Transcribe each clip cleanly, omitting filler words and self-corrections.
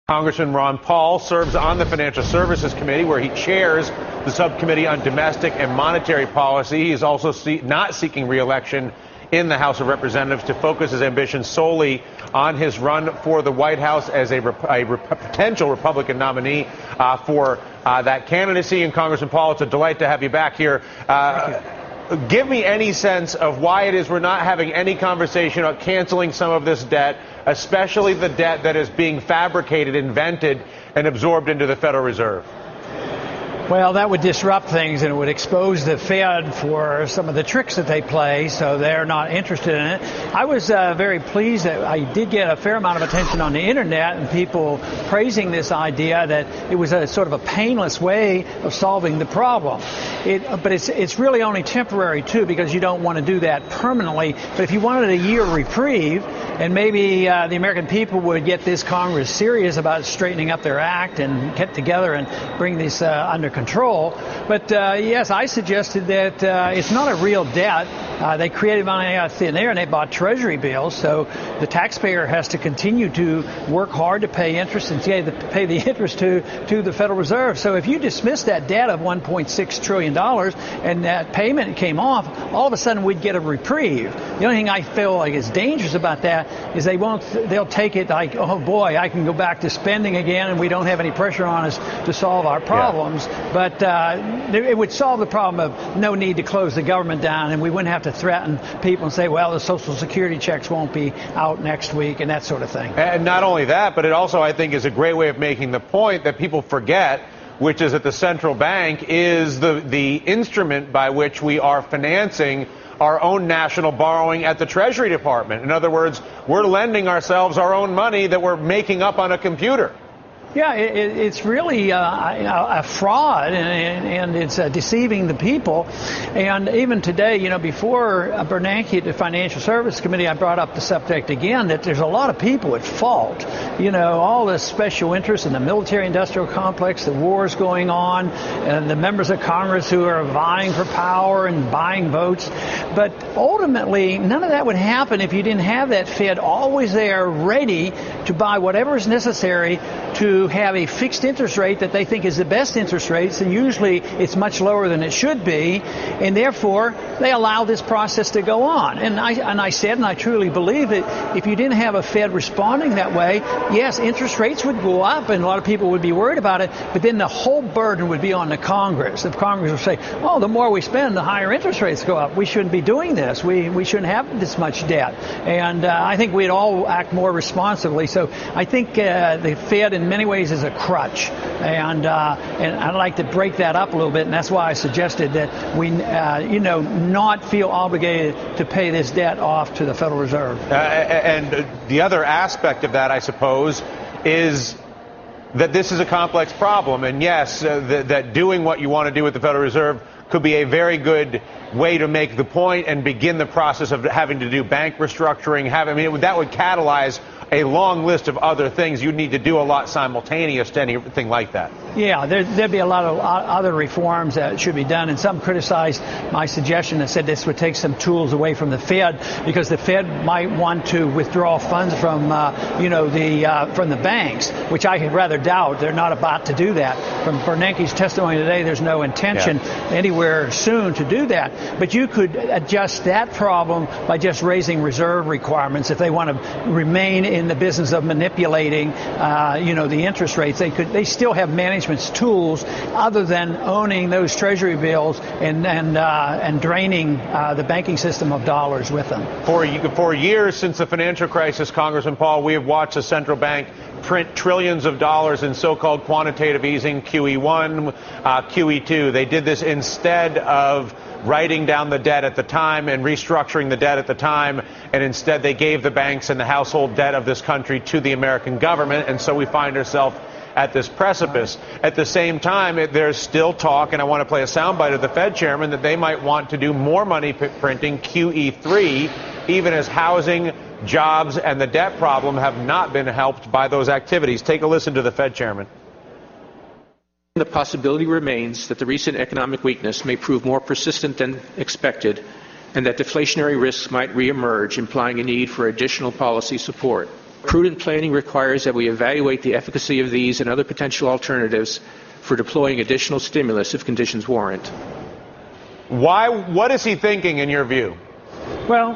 Congressman Ron Paul serves on the Financial Services Committee, where he chairs the subcommittee on domestic and monetary policy. He is also not seeking re-election in the House of Representatives to focus his ambition solely on his run for the White House as a potential Republican nominee for that candidacy. And Congressman Paul, it's a delight to have you back here. Give me any sense of why it is we're not having any conversation about canceling some of this debt, especially the debt that is being fabricated, invented, and absorbed into the Federal Reserve. Well, that would disrupt things, and it would expose the Fed for some of the tricks that they play, so they're not interested in it. I was very pleased that I did get a fair amount of attention on the internet and people praising this idea that it was a sort of a painless way of solving the problem. But it's really only temporary, too, because you don't want to do that permanently. But if you wanted a year reprieve, and maybe the American people would get this Congress serious about straightening up their act and get together and bring this under control. But yes, I suggested that it's not a real debt. They created money out of thin air, and they bought Treasury bills. So the taxpayer has to continue to work hard to pay interest and pay the interest to the Federal Reserve. So if you dismiss that debt of $1.6 trillion and that payment came off, all of a sudden we'd get a reprieve. The only thing I feel like is dangerous about that is they'll take it like, oh boy, I can go back to spending again, and we don't have any pressure on us to solve our problems. Yeah. But it would solve the problem of no need to close the government down, and we wouldn't have to threaten people and say, well, the Social Security checks won't be out next week and that sort of thing. And not only that, but it also, I think, is a great way of making the point that people forget, which is that the central bank is the instrument by which we are financing our own national borrowing at the Treasury Department. In other words, we're lending ourselves our own money that we're making up on a computer. Yeah, it's really a fraud, and it's deceiving the people. And even today, before Bernanke at the Financial Services Committee, I brought up the subject again, that there's a lot of people at fault. All the special interests in the military-industrial complex, the wars going on, and the members of Congress who are vying for power and buying votes. But ultimately, none of that would happen if you didn't have that Fed always there ready to buy whatever is necessary to have a fixed interest rate that they think is the best interest rates, and usually it's much lower than it should be, and therefore they allow this process to go on. And I said, and I truly believe that if you didn't have a Fed responding that way, yes, interest rates would go up and a lot of people would be worried about it, but then the whole burden would be on the Congress. The Congress would say, oh, the more we spend, the higher interest rates go up. We shouldn't be doing this. We shouldn't have this much debt. And I think we'd all act more responsibly. So I think the Fed in many ways is a crutch, and I'd like to break that up a little bit, and that's why I suggested that we, not feel obligated to pay this debt off to the Federal Reserve. And the other aspect of that, I suppose, is that this is a complex problem, and yes, that doing what you want to do with the Federal Reserve could be a very good way to make the point and begin the process of having to do bank restructuring. That would catalyze a long list of other things. You'd need to do a lot simultaneous to anything like that. Yeah, there'd be a lot of other reforms that should be done, and some criticized my suggestion and said this would take some tools away from the Fed, because the Fed might want to withdraw funds from, from the banks, which I rather doubt. They're not about to do that. From Bernanke's testimony today, there's no intention anywhere soon to do that. But you could adjust that problem by just raising reserve requirements if they want to remain in the business of manipulating, the interest rates. They still have management tools other than owning those Treasury bills and draining the banking system of dollars with them. For years since the financial crisis, Congressman Paul, we have watched the central bank print trillions of dollars in so-called quantitative easing, QE1, QE2. They did this instead of writing down the debt at the time and restructuring the debt at the time, and instead they gave the banks and the household debt of this country to the American government, and so we find ourselves at this precipice. At the same time, there's still talk, and I want to play a soundbite of the Fed chairman, that they might want to do more money printing, QE3, even as housing, jobs, and the debt problem have not been helped by those activities. Take a listen to the Fed chairman. The possibility remains that the recent economic weakness may prove more persistent than expected, and that deflationary risks might reemerge, implying a need for additional policy support. Prudent planning requires that we evaluate the efficacy of these and other potential alternatives for deploying additional stimulus if conditions warrant. What is he thinking in your view? Well,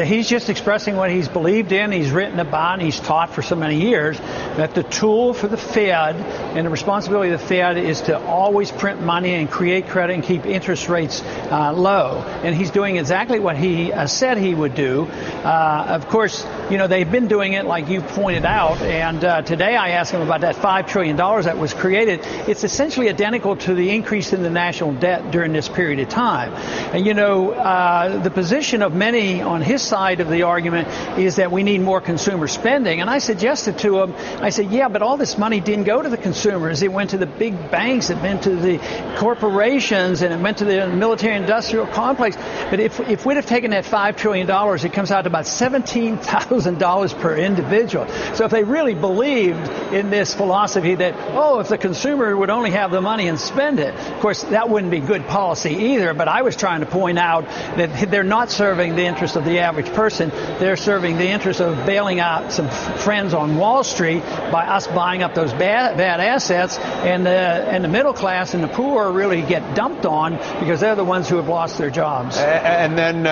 he's just expressing what he's believed in, he's written about, and he's taught for so many years that the tool for the Fed and the responsibility of the Fed is to always print money and create credit and keep interest rates low. And he's doing exactly what he said he would do. Of course, you know, they've been doing it like you pointed out, and today I asked him about that $5 trillion that was created. It's essentially identical to the increase in the national debt during this period of time. And, you know, the position of many on his side of the argument is that we need more consumer spending. And I suggested to him, I said, yeah, but all this money didn't go to the consumers. It went to the big banks, it went to the corporations, and it went to the military-industrial complex. But if we'd have taken that $5 trillion, it comes out to about $17,000 per individual. So if they really believed in this philosophy that, oh, if the consumer would only have the money and spend it, of course, that wouldn't be good policy either. But I was trying to point out that they're not serving the interest of the average person. They're serving the interest of bailing out some friends on Wall Street by us buying up those bad assets, and the middle class and the poor really get dumped on because they're the ones who have lost their jobs. And then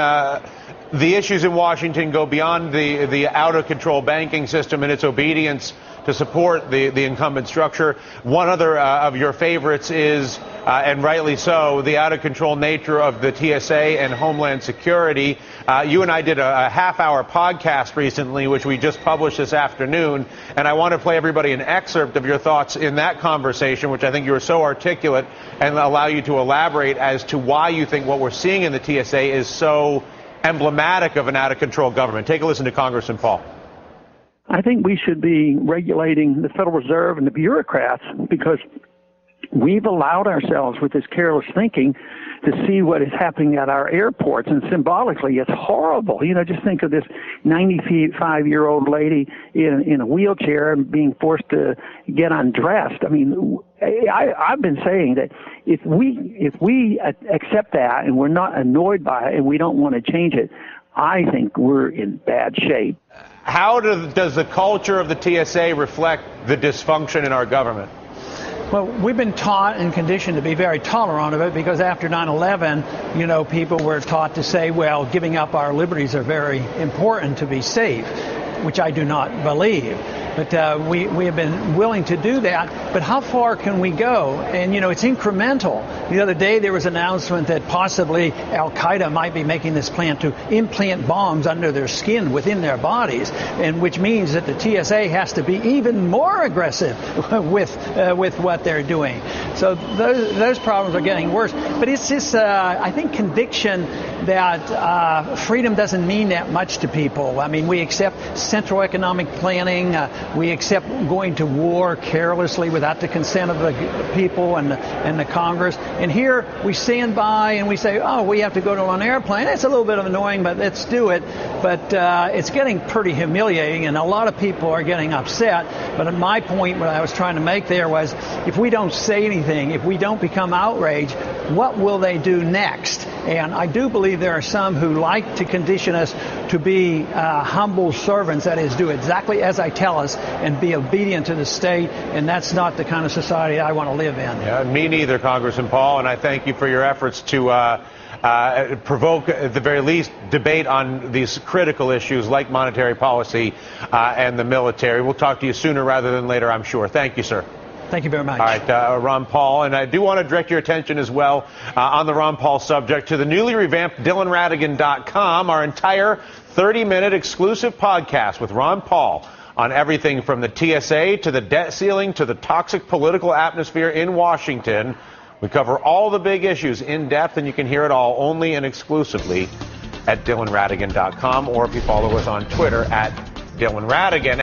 the issues in Washington go beyond the out-of-control banking system and its obedience to support the incumbent structure. One other of your favorites is, and rightly so, the out-of-control nature of the TSA and Homeland Security. You and I did a half-hour podcast recently, which we just published this afternoon, and I want to play everybody an excerpt of your thoughts in that conversation, which I think you were so articulate, and allow you to elaborate as to why you think what we're seeing in the TSA is so emblematic of an out-of-control government. Take a listen to Congressman Paul. I think we should be regulating the Federal Reserve and the bureaucrats because we've allowed ourselves with this careless thinking to see what is happening at our airports, and symbolically it's horrible. You know, just think of this 95-year-old lady in a wheelchair and being forced to get undressed. I mean, I've been saying that if we accept that and we're not annoyed by it and we don't want to change it, I think we're in bad shape. How does the culture of the TSA reflect the dysfunction in our government? Well, we've been taught and conditioned to be very tolerant of it because after 9/11, you know, people were taught to say, well, giving up our liberties are very important to be safe, which I do not believe. But we have been willing to do that. But how far can we go? And, you know, it's incremental. The other day there was an announcement that possibly Al-Qaeda might be making this plan to implant bombs under their skin within their bodies, and which means that the TSA has to be even more aggressive with what they're doing. So those problems are getting worse. But it's just, I think, conviction that freedom doesn't mean that much to people. I mean, we accept central economic planning. We accept going to war carelessly without the consent of the people and the Congress. And here we stand by and we say, oh, we have to go to an airplane. It's a little bit annoying, but let's do it. But it's getting pretty humiliating, and a lot of people are getting upset. But my point, what I was trying to make there was, if we don't say anything, if we don't become outraged, what will they do next? And I do believe there are some who like to condition us to be humble servants, that is, do exactly as I tell us and be obedient to the state, and that's not the kind of society I want to live in. Yeah, me neither, Congressman Paul, and I thank you for your efforts to provoke, at the very least, debate on these critical issues like monetary policy and the military. We'll talk to you sooner rather than later, I'm sure. Thank you, sir. Thank you very much. All right, Ron Paul. And I do want to direct your attention as well on the Ron Paul subject to the newly revamped DylanRatigan.com, our entire 30-minute exclusive podcast with Ron Paul on everything from the TSA to the debt ceiling to the toxic political atmosphere in Washington. We cover all the big issues in depth, and you can hear it all only and exclusively at DylanRatigan.com, or if you follow us on Twitter at DylanRatigan.